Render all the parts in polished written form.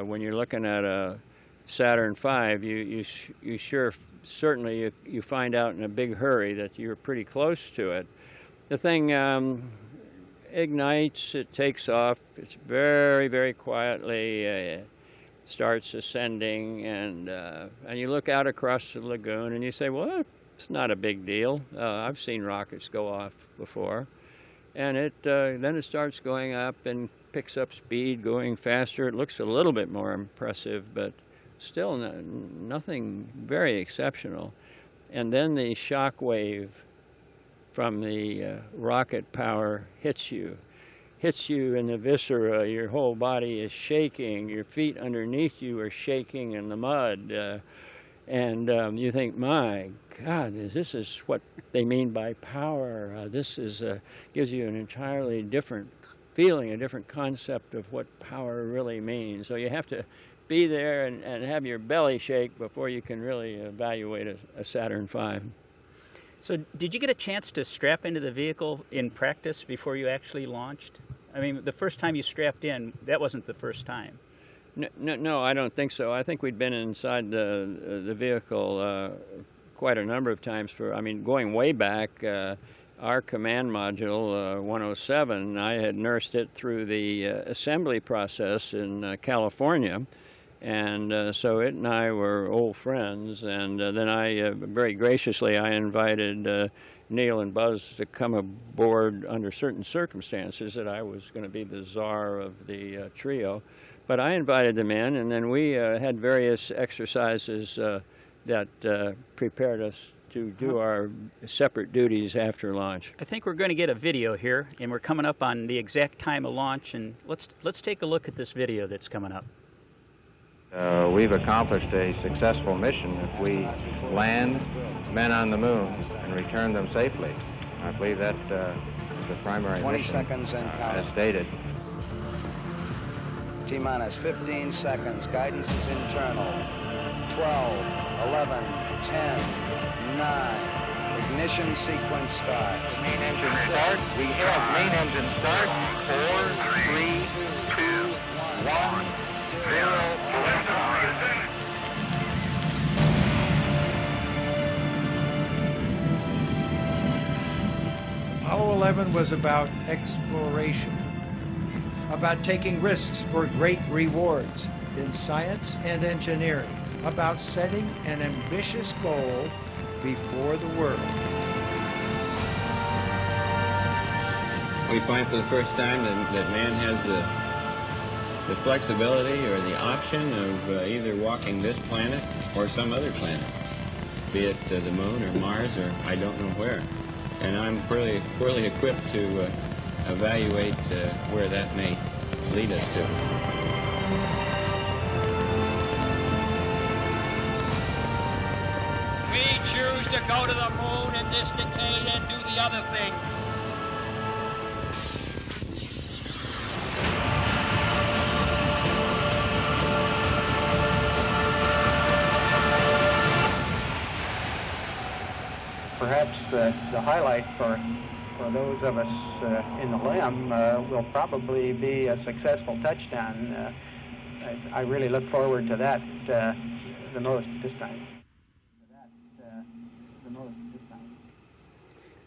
When you're looking at a Saturn V, you certainly you find out in a big hurry that you're pretty close to it. The thing ignites, it takes off, it's very, very quietly starts ascending, and you look out across the lagoon and you say, well, it's not a big deal. I've seen rockets go off before. And then it starts going up and picks up speed, going faster. It looks a little bit more impressive, but still nothing very exceptional. And then the shock wave from the rocket power hits you in the viscera. Your whole body is shaking. Your feet underneath you are shaking in the mud. And you think, my God, this is what they mean by power. This gives you an entirely different feeling, a different concept of what power really means. So you have to be there and have your belly shake before you can really evaluate a Saturn V. So did you get a chance to strap into the vehicle in practice before you actually launched? I mean, the first time you strapped in, that wasn't the first time. No, I don't think so. I think we'd been inside the vehicle quite a number of times going way back. Our command module, 107, I had nursed it through the assembly process in California. And so it and I were old friends. And then very graciously, I invited Neil and Buzz to come aboard under certain circumstances that I was going to be the czar of the trio. But I invited them in, and then we had various exercises that prepared us to do our separate duties after launch. I think we're going to get a video here, and we're coming up on the exact time of launch, and let's take a look at this video that's coming up. We've accomplished a successful mission if we land men on the moon and return them safely. I believe that is the primary 20 mission, seconds and counting. as stated. T-minus 15 seconds. Guidance is internal. 12, 11, 10, 9. Ignition sequence starts. Main engine start. We have main engine start. 4, 3, 2, 1, 0. Apollo 11 was about exploration, about taking risks for great rewards in science and engineering, about setting an ambitious goal before the world. We find for the first time that man has the flexibility or the option of either walking this planet or some other planet, be it the moon or Mars or I don't know where. And I'm poorly equipped to evaluate where that may lead us to. We choose to go to the moon in this decade and do the other thing. Perhaps the highlight for those of us in the LEM will probably be a successful touchdown. I really look forward to that the most this time.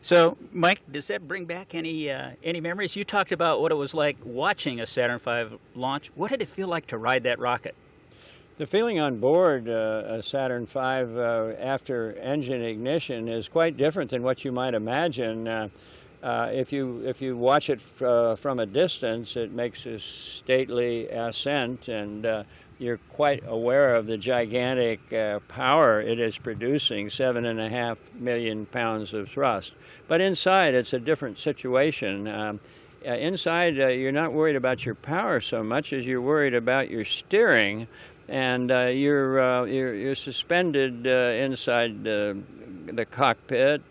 So, Mike, does that bring back any memories? You talked about what it was like watching a Saturn V launch. What did it feel like to ride that rocket? The feeling on board a Saturn V after engine ignition is quite different than what you might imagine. If you watch it from a distance, it makes a stately ascent, and you're quite aware of the gigantic power it is producing, 7.5 million pounds of thrust. But inside, it's a different situation. Inside, you're not worried about your power so much as you're worried about your steering. And you're suspended inside the cockpit,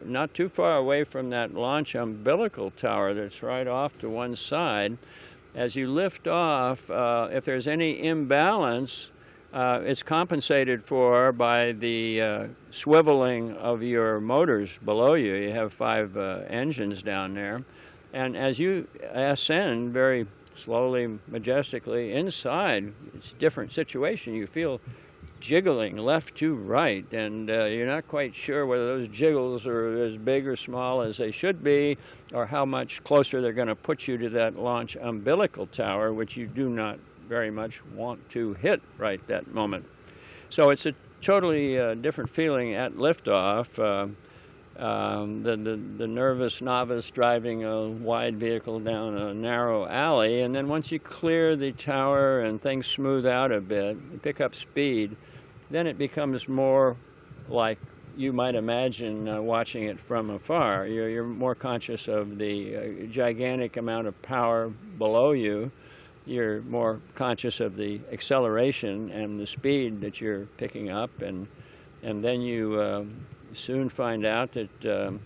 not too far away from that launch umbilical tower that's right off to one side. As you lift off, if there's any imbalance, it's compensated for by the swiveling of your motors below you. You have 5 engines down there. And as you ascend very slowly, majestically. Inside, it's a different situation. You feel jiggling left to right, and you're not quite sure whether those jiggles are as big or small as they should be, or how much closer they're going to put you to that launch umbilical tower, which you do not very much want to hit right that moment. So it's a totally different feeling at liftoff. The nervous novice driving a wide vehicle down a narrow alley, and then once you clear the tower and things smooth out a bit, you pick up speed, then it becomes more like you might imagine watching it from afar. You're more conscious of the gigantic amount of power below you. You're more conscious of the acceleration and the speed that you're picking up, and then you soon find out that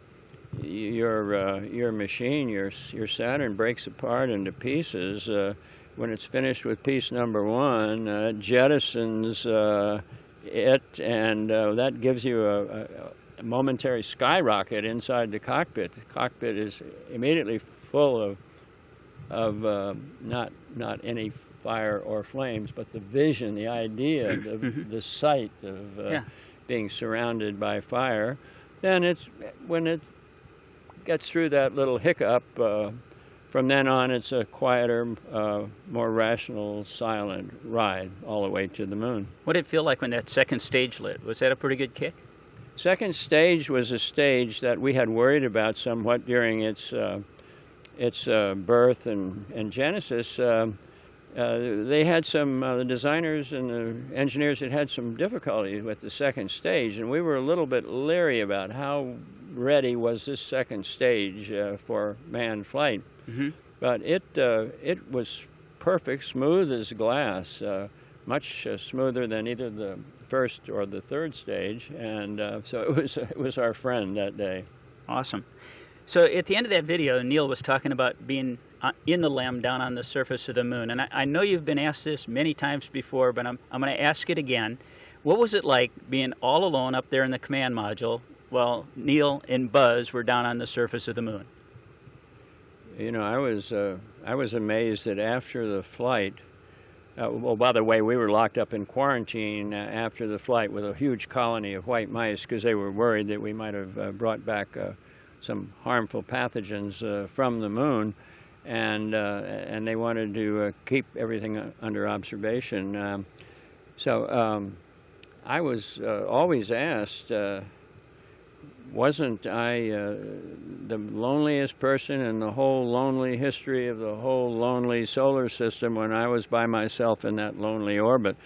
your machine, your Saturn, breaks apart into pieces. When it's finished with piece number one, jettisons it, and that gives you a momentary skyrocket inside the cockpit. The cockpit is immediately full of not any fire or flames, but the vision, the idea, the sight of being surrounded by fire. Then when it gets through that little hiccup, from then on it's a quieter, more rational, silent ride all the way to the moon. What did it feel like when that second stage lit? Was that a pretty good kick? Second stage was a stage that we had worried about somewhat during its birth and genesis. They had some, the designers and the engineers had some difficulty with the second stage, and we were a little bit leery about how ready was this second stage for manned flight. But it was perfect, smooth as glass, much smoother than either the first or the third stage, and so it was our friend that day. Awesome. So at the end of that video, Neil was talking about being in the LEM down on the surface of the moon. And I know you've been asked this many times before, but I'm going to ask it again. What was it like being all alone up there in the command module while Neil and Buzz were down on the surface of the moon? You know, I was amazed that after the flight, well, by the way, we were locked up in quarantine after the flight with a huge colony of white mice because they were worried that we might have brought back some harmful pathogens from the moon, and they wanted to keep everything under observation. So I was always asked, wasn't I the loneliest person in the whole lonely history of the whole lonely solar system when I was by myself in that lonely orbit?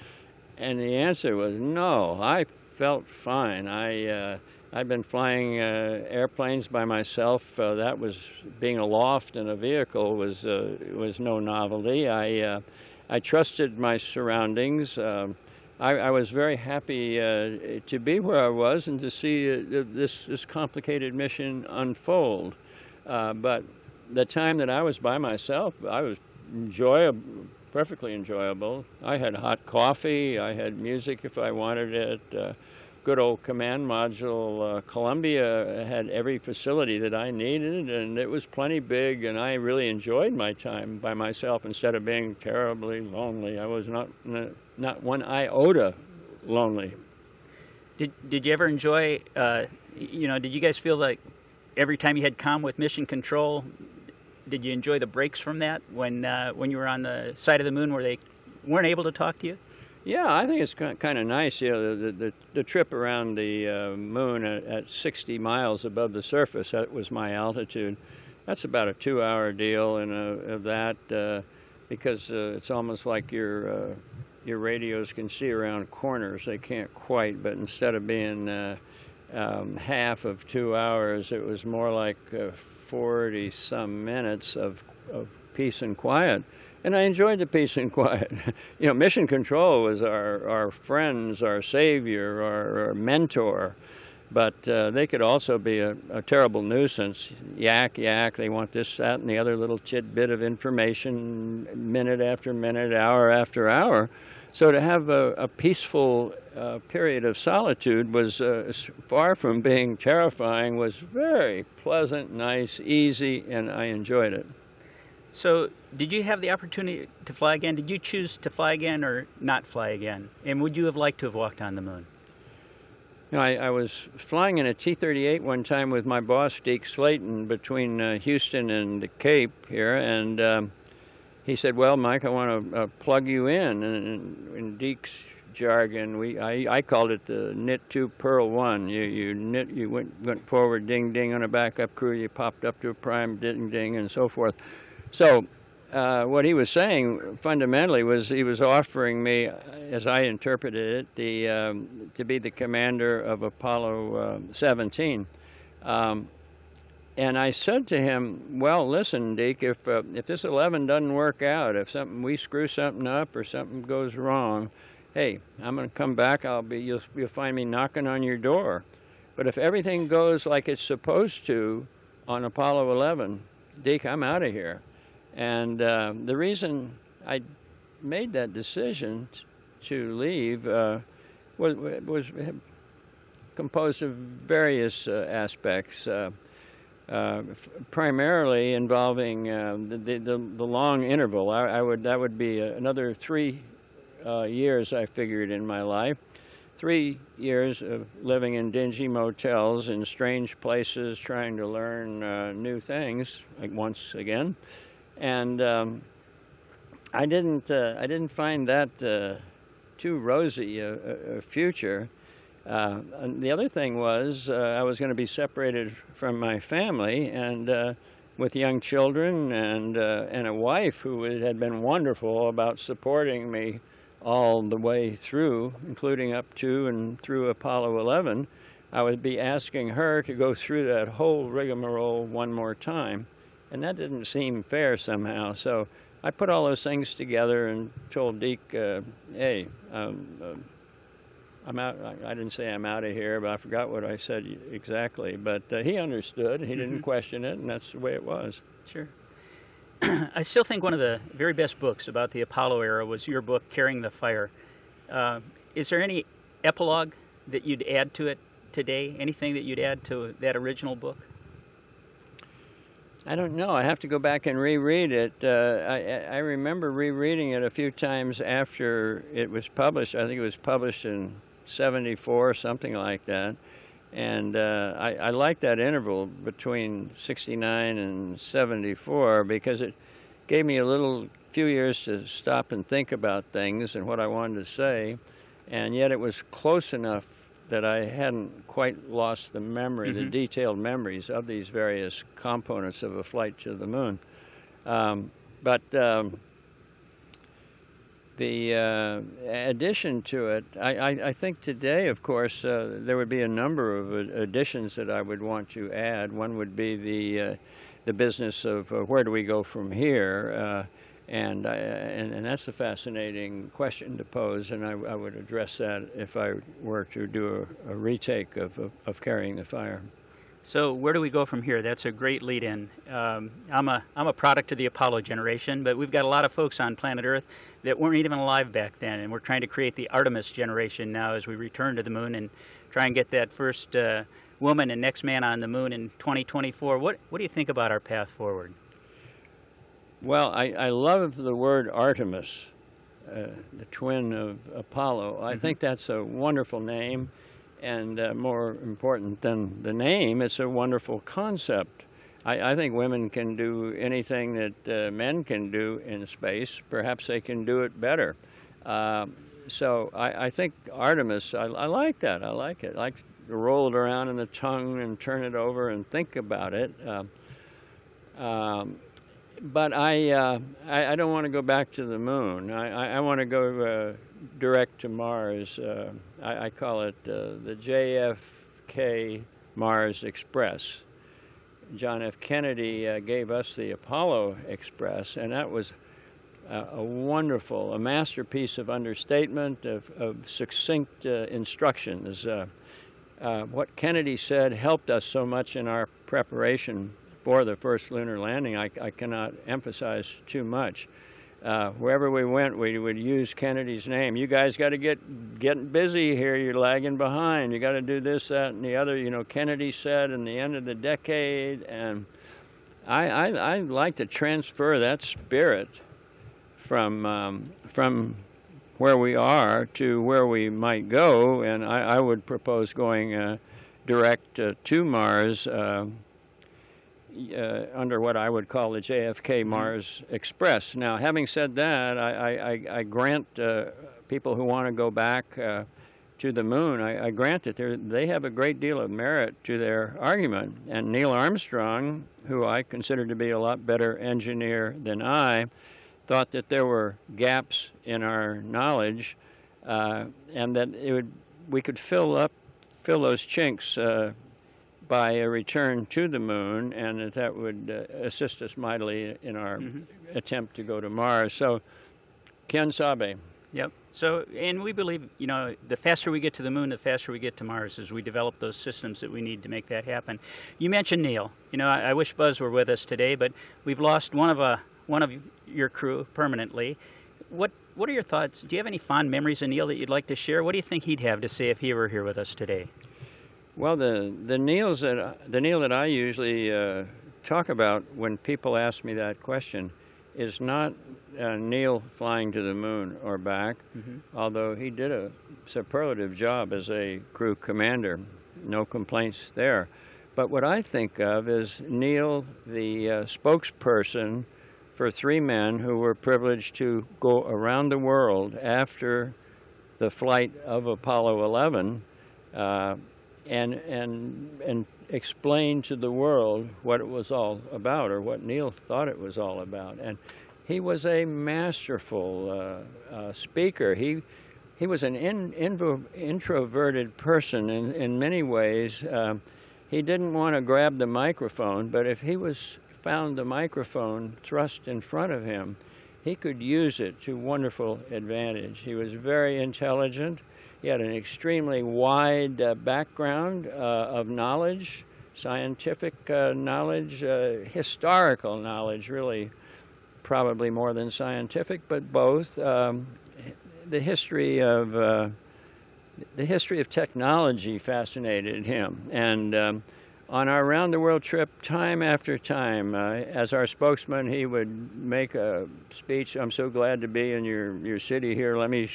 And the answer was no. I felt fine. I'd been flying airplanes by myself. That was being aloft in a vehicle was no novelty. I trusted my surroundings. I was very happy to be where I was and to see this complicated mission unfold. But the time that I was by myself, I was perfectly enjoyable. I had hot coffee. I had music if I wanted it. Good old command module, Columbia had every facility that I needed, and it was plenty big, and I really enjoyed my time by myself instead of being terribly lonely. I was not one iota lonely. Did you ever enjoy, did you guys feel like every time you had comm with mission control, did you enjoy the breaks from that when you were on the side of the moon where they weren't able to talk to you? Yeah, I think it's kind of nice. You know, the trip around the moon at 60 miles above the surface, that was my altitude. That's about a 2-hour deal, and of that, because it's almost like your radios can see around corners. They can't quite, but instead of being half of 2 hours, it was more like 40-some minutes of peace and quiet. And I enjoyed the peace and quiet. You know, mission control was our friends, our savior, our mentor. But they could also be a terrible nuisance. Yak, they want this, that, and the other little tidbit of information minute after minute, hour after hour. So to have a peaceful period of solitude was, far from being terrifying, was very pleasant, nice, easy, and I enjoyed it. So, did you have the opportunity to fly again? Did you choose to fly again or not fly again? And would you have liked to have walked on the moon? You know, I was flying in a T-38 one time with my boss, Deke Slayton, between Houston and the Cape here, and he said, "Well, Mike, I want to plug you in." And in Deke's jargon, I called it the knit two pearl one. You went forward, ding ding on a backup crew. You popped up to a prime, ding ding, and so forth. So what he was saying fundamentally was he was offering me, as I interpreted it, to be the commander of Apollo 17. And I said to him, "Well, listen, Deke, if this 11 doesn't work out, if we screw something up or something goes wrong, hey, I'm going to come back. You'll find me knocking on your door. But if everything goes like it's supposed to on Apollo 11, Deke, I'm out of here." And the reason I made that decision to leave was composed of various aspects. Primarily involving the long interval. That would be another 3 years, I figured, in my life. 3 years of living in dingy motels in strange places, trying to learn new things, like once again, and I didn't find that too rosy a future. And the other thing was I was going to be separated from my family and with young children and a wife who had been wonderful about supporting me all the way through, including up to and through Apollo 11. I would be asking her to go through that whole rigmarole one more time, and that didn't seem fair somehow. So I put all those things together and told Deke, "Hey, I'm out." I didn't say I'm out of here, but I forgot what I said exactly. But he understood. He didn't question it, and that's the way it was. Sure. I still think one of the very best books about the Apollo era was your book, Carrying the Fire. Is there any epilogue that you'd add to it today? Anything that you'd add to that original book? I don't know. I have to go back and reread it. I remember rereading it a few times after it was published. I think it was published in '74, something like that. And I like that interval between '69 and '74 because it gave me a few years to stop and think about things and what I wanted to say. And yet it was close enough that I hadn't quite lost the memory, the detailed memories of these various components of a flight to the moon. But the addition to it, I think today, of course, there would be a number of additions that I would want to add. One would be the business of where do we go from here, and that's a fascinating question to pose, and I would address that if I were to do a retake of Carrying the Fire. So where do we go from here? That's a great lead-in. I'm a product of the Apollo generation, but we've got a lot of folks on planet Earth that weren't even alive back then, and we're trying to create the Artemis generation now as we return to the moon and try and get that first woman and next man on the moon in 2024. What do you think about our path forward? Well, I love the word Artemis, the twin of Apollo. I think that's a wonderful name. And more important than the name, it's a wonderful concept. I think women can do anything that men can do in space. Perhaps they can do it better. So I think Artemis, I like that. I like it. I like to roll it around in the tongue and turn it over and think about it. But I don't want to go back to the moon. I want to go direct to Mars. I call it the JFK Mars Express. John F. Kennedy gave us the Apollo Express, and that was a masterpiece of understatement, of succinct instructions. What Kennedy said helped us so much in our preparation for the first lunar landing. I cannot emphasize too much. Wherever we went, we would use Kennedy's name. You guys got to get busy here. You're lagging behind. You got to do this, that, and the other. You know, Kennedy said in the end of the decade, and I like to transfer that spirit from where we are to where we might go, and I would propose going direct to Mars under what I would call the JFK Mars Express. Now, having said that, I grant people who want to go back to the moon, I grant that they have a great deal of merit to their argument. And Neil Armstrong, who I consider to be a lot better engineer than I, thought that there were gaps in our knowledge, and that we could fill those chinks by a return to the moon, and that would assist us mightily in our attempt to go to Mars. So, Ken Sabe. Yep. So, and we believe, you know, the faster we get to the moon, the faster we get to Mars as we develop those systems that we need to make that happen. You mentioned Neil. You know, I wish Buzz were with us today, but we've lost one of your crew permanently. What are your thoughts? Do you have any fond memories of Neil that you'd like to share? What do you think he'd have to say if he were here with us today? Well, the Neil that I usually talk about when people ask me that question is not Neil flying to the moon or back, although he did a superlative job as a crew commander. No complaints there. But what I think of is Neil, the spokesperson for 3 men who were privileged to go around the world after the flight of Apollo 11 and explain to the world what it was all about, or what Neil thought it was all about. And he was a masterful speaker. He was an introverted person in many ways. He didn't want to grab the microphone, but if he found the microphone thrust in front of him, he could use it to wonderful advantage. He was very intelligent. He had an extremely wide background of knowledge, scientific knowledge, historical knowledge, really probably more than scientific, but both. The history of technology fascinated him, and on our round-the-world trip, time after time, as our spokesman, he would make a speech. I'm so glad to be in your city here. Let me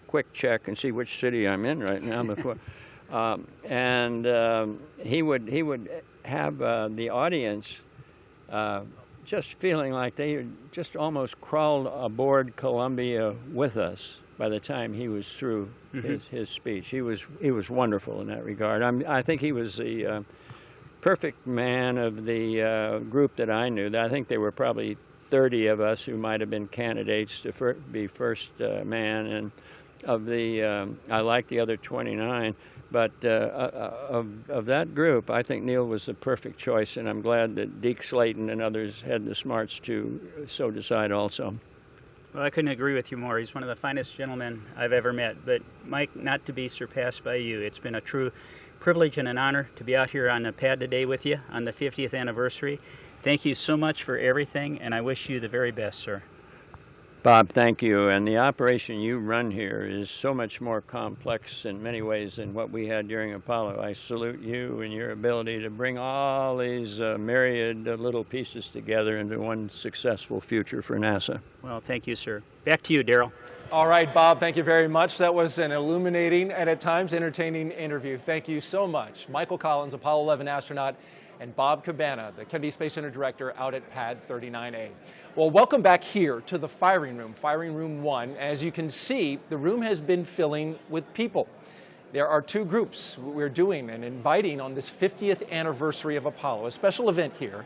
quick check and see which city I'm in right now before. He would have the audience just feeling like they had just almost crawled aboard Columbia with us by the time he was through his speech. He was wonderful in that regard. I think he was the perfect man of the group that I knew. I think there were probably 30 of us who might have been candidates to be first man, and of the I like the other 29. But of that group, I think Neil was the perfect choice, and I'm glad that Deke Slayton and others had the smarts to so decide also. Well, I couldn't agree with you more. He's one of the finest gentlemen I've ever met. But, Mike, not to be surpassed by you. It's been a true privilege and an honor to be out here on the pad today with you on the 50th anniversary. Thank you so much for everything, and I wish you the very best, sir. Bob, thank you. And the operation you run here is so much more complex in many ways than what we had during Apollo. I salute you and your ability to bring all these myriad little pieces together into one successful future for NASA. Well, thank you, sir. Back to you, Daryl. All right, Bob, thank you very much. That was an illuminating and at times entertaining interview. Thank you so much. Michael Collins, Apollo 11 astronaut, and Bob Cabana, the Kennedy Space Center director out at Pad 39A. Well, welcome back here to the firing room 1. As you can see, the room has been filling with people. There are 2 groups we're doing and inviting on this 50th anniversary of Apollo, a special event here.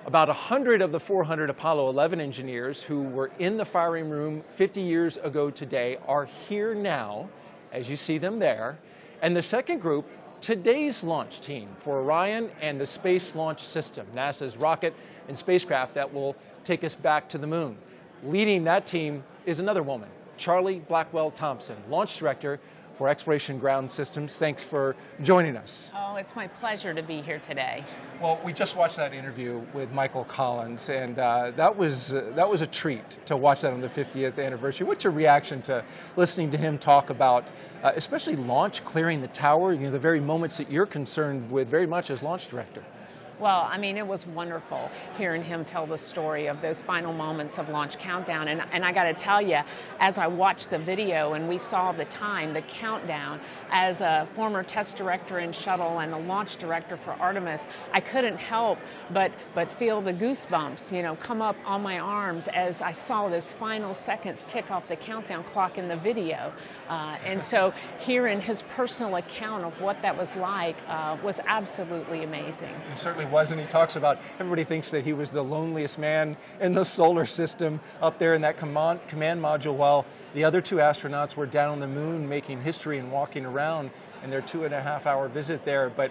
About 100 of the 400 Apollo 11 engineers who were in the firing room 50 years ago today are here now, as you see them there. And the second group, today's launch team for Orion and the Space Launch System, NASA's rocket and spacecraft that will take us back to the moon. Leading that team is another woman, Charlie Blackwell Thompson, launch director for Exploration Ground Systems. Thanks for joining us. Oh, it's my pleasure to be here today. Well, we just watched that interview with Michael Collins, and that was a treat to watch that on the 50th anniversary. What's your reaction to listening to him talk about, especially launch, clearing the tower, the very moments that you're concerned with very much as launch director? Well, I mean, it was wonderful hearing him tell the story of those final moments of launch countdown. And I got to tell you, as I watched the video and we saw the time, the countdown, as a former test director in shuttle and a launch director for Artemis, I couldn't help but feel the goosebumps, you know, come up on my arms as I saw those final seconds tick off the countdown clock in the video. And so hearing his personal account of what that was like was absolutely amazing. It certainly was, and he talks about, everybody thinks that he was the loneliest man in the solar system up there in that command module, while the other two astronauts were down on the moon making history and walking around in their 2.5-hour visit there. But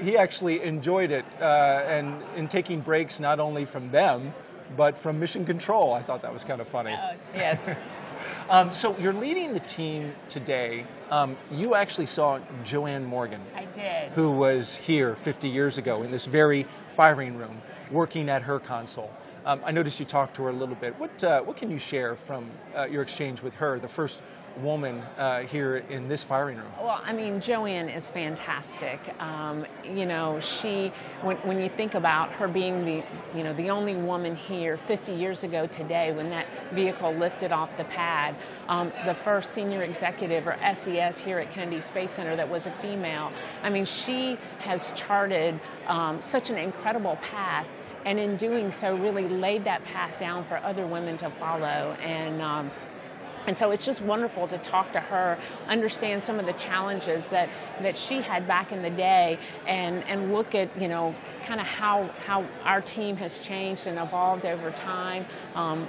he actually enjoyed it, and in taking breaks not only from them, but from mission control. I thought that was kind of funny. Yes. So you're leading the team today. You actually saw Joanne Morgan. I did. Who was here 50 years ago in this very firing room, working at her console. I noticed you talked to her a little bit. What can you share from your exchange with her, the first woman here in this firing room? Well, I mean, Joanne is fantastic. You know, when you think about her being the only woman here 50 years ago today when that vehicle lifted off the pad, the first senior executive or SES here at Kennedy Space Center that was a female. I mean, she has charted such an incredible path, and in doing so really laid that path down for other women to follow. And so it's just wonderful to talk to her, understand some of the challenges that she had back in the day, and look at, you know, kind of how our team has changed and evolved over time,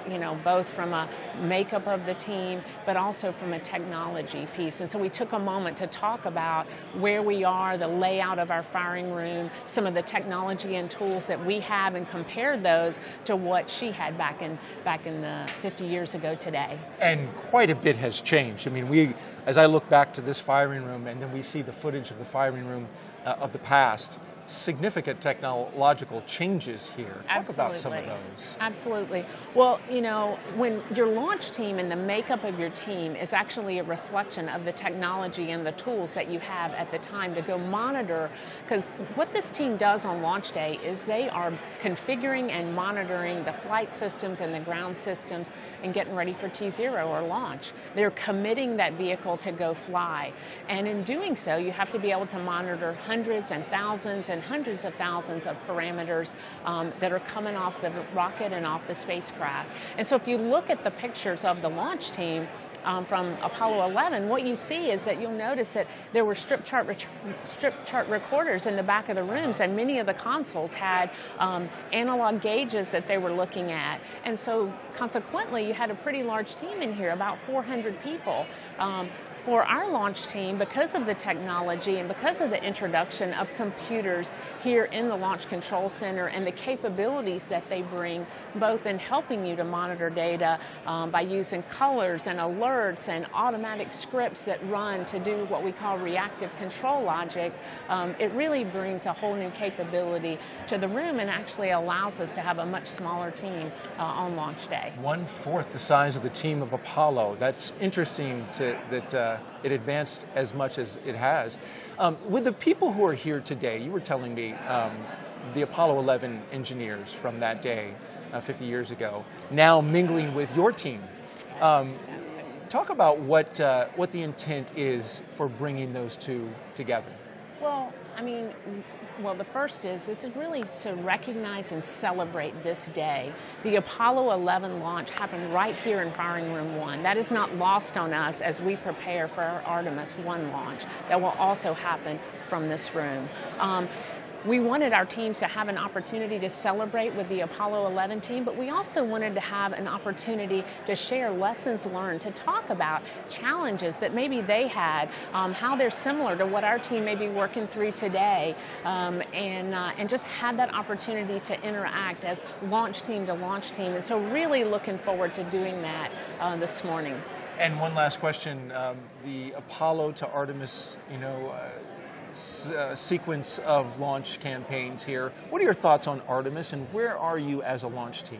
you know, both from a makeup of the team, but also from a technology piece. And so we took a moment to talk about where we are, the layout of our firing room, some of the technology and tools that we have, and compared those to what she had back in the 50 years ago today. And quite a bit has changed. I mean, as I look back to this firing room, and then we see the footage of the firing room of the past, significant technological changes here. Talk about some of those. Absolutely. Well, you know, when your launch team and the makeup of your team is actually a reflection of the technology and the tools that you have at the time to go monitor, because what this team does on launch day is they are configuring and monitoring the flight systems and the ground systems and getting ready for T0 or launch. They're committing that vehicle to go fly. And in doing so, you have to be able to monitor hundreds and thousands and hundreds of thousands of parameters that are coming off the rocket and off the spacecraft. And so if you look at the pictures of the launch team from Apollo 11, what you see is that you'll notice that there were strip chart recorders in the back of the rooms, and many of the consoles had analog gauges that they were looking at. And so consequently, you had a pretty large team in here, about 400 people. For our launch team, because of the technology and because of the introduction of computers here in the Launch Control Center and the capabilities that they bring, both in helping you to monitor data by using colors and alerts and automatic scripts that run to do what we call reactive control logic, it really brings a whole new capability to the room and actually allows us to have a much smaller team on launch day. 1/4 the size of the team of Apollo. That's interesting that it advanced as much as it has. With the people who are here today, you were telling me the Apollo 11 engineers from that day, 50 years ago, now mingling with your team. Talk about what the intent is for bringing those two together. Well, I mean, the first is really to recognize and celebrate this day. The Apollo 11 launch happened right here in Firing Room 1. That is not lost on us as we prepare for our Artemis 1 launch. That will also happen from this room. We wanted our teams to have an opportunity to celebrate with the Apollo 11 team, but we also wanted to have an opportunity to share lessons learned, to talk about challenges that maybe they had, how they're similar to what our team may be working through today, and just have that opportunity to interact as launch team to launch team. And so really looking forward to doing that this morning. And one last question, the Apollo to Artemis, sequence of launch campaigns here. What are your thoughts on Artemis, and where are you as a launch team?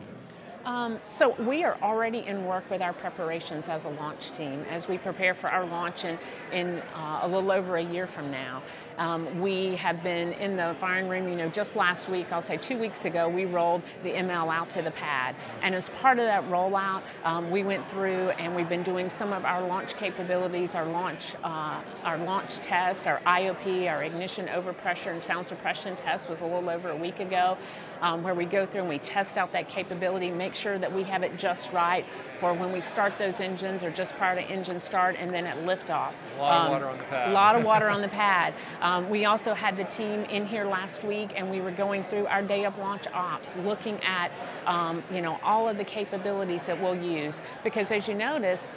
So we are already in work with our preparations as a launch team as we prepare for our launch in a little over a year from now. We have been in the firing room, you know, just last week, I'll say 2 weeks ago, we rolled the ML out to the pad. And as part of that rollout, we went through and we've been doing some of our launch capabilities, our launch tests, our IOP, our ignition overpressure and sound suppression test was a little over a week ago, where we go through and we test out that capability, make sure that we have it just right for when we start those engines or just prior to engine start and then at liftoff. A lot of water on the pad. A lot of water on the pad. We also had the team in here last week and we were going through our day of launch ops, looking at you know, all of the capabilities that we'll use. Because as you notice,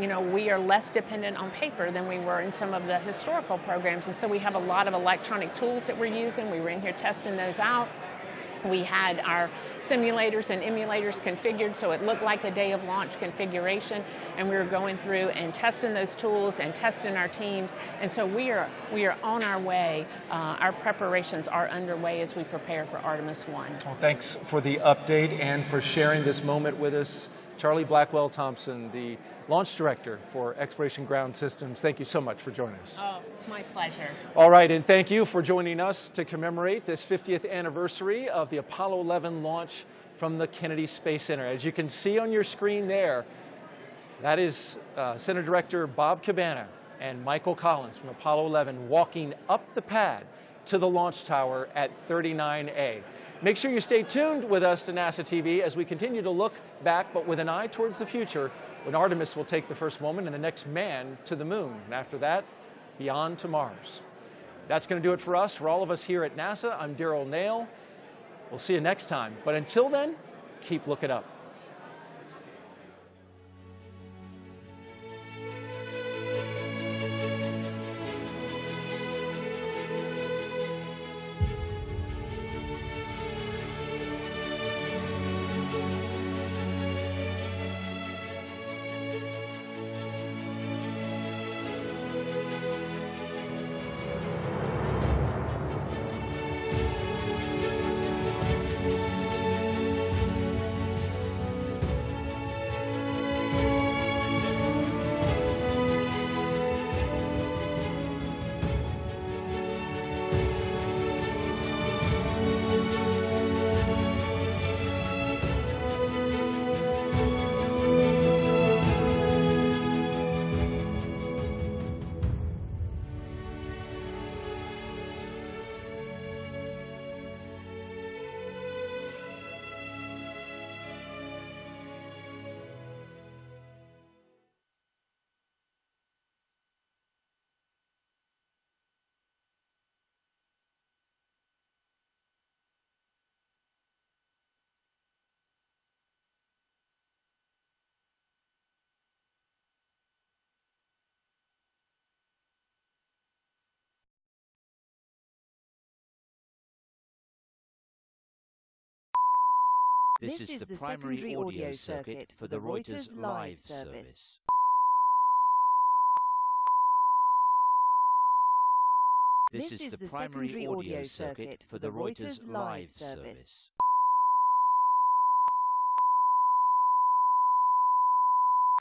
you know, we are less dependent on paper than we were in some of the historical programs. And so we have a lot of electronic tools that we're using. We were in here testing those out. We had our simulators and emulators configured so it looked like a day of launch configuration, and we were going through and testing those tools and testing our teams, and so we are on our way. Our preparations are underway as we prepare for Artemis 1. Well, thanks for the update and for sharing this moment with us. Charlie Blackwell-Thompson, the launch director for Exploration Ground Systems. Thank you so much for joining us. Oh, it's my pleasure. All right, and thank you for joining us to commemorate this 50th anniversary of the Apollo 11 launch from the Kennedy Space Center. As you can see on your screen there, that is Center Director Bob Cabana and Michael Collins from Apollo 11 walking up the pad to the launch tower at 39A. Make sure you stay tuned with us to NASA TV as we continue to look back, but with an eye towards the future, when Artemis will take the first woman and the next man to the moon. And after that, beyond to Mars. That's going to do it for us. For all of us here at NASA, I'm Daryl Nail. We'll see you next time. But until then, keep looking up. This is the primary audio circuit for the Reuters live service. This is the primary audio circuit for the Reuters live service.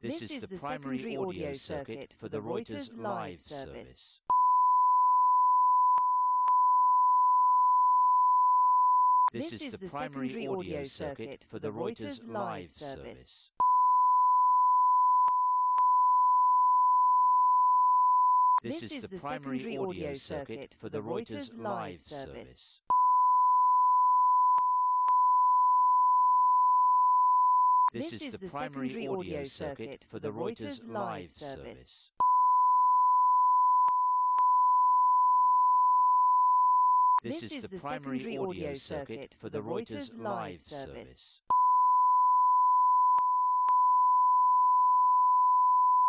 This is the primary audio circuit for the Reuters live service. This is the primary audio circuit for the Reuters live service. This is the primary audio circuit for the Reuters live service. This is the primary audio circuit for the Reuters live service. This is the primary audio circuit for the Reuters live service.